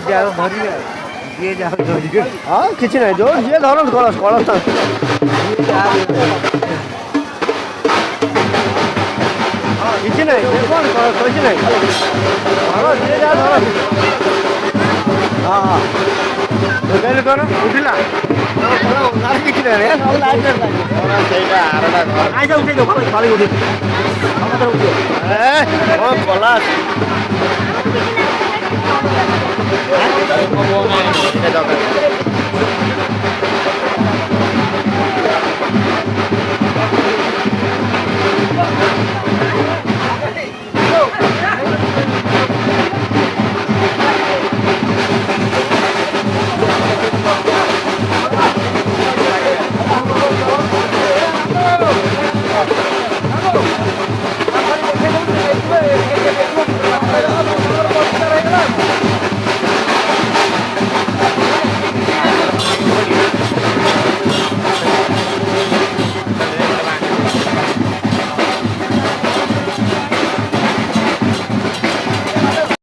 ଯାଅ ଧରିବେ ଯିଏ ଯାଅ ଧରିବେ ହଁ କିଛି ନାହିଁ ଯୋଉ ଯିଏ ଧରନ୍ତୁ କଳସ କଳସ ହଁ କିଛି ନାହିଁ ସେ କ'ଣ କିଛି ନାହିଁ ଧର ଯିଏ ଯାହା ଧରନ୍ତୁ ହଁ ହଁ କହିଲେ କ'ଣ ଉଠିଲା କିଛି ନାହିଁ ସବୁ ଲାଇଟ୍ ସେଇଟା ଆରଟା ଘର ଆଇସା ଉଠେଇ ଦଉ ଖାଲି ଉଠେଇ ସମସ୍ତେ ଉଠିବ କ'ଣ କଲା ମୋ ବୋଉ ନାହିଁ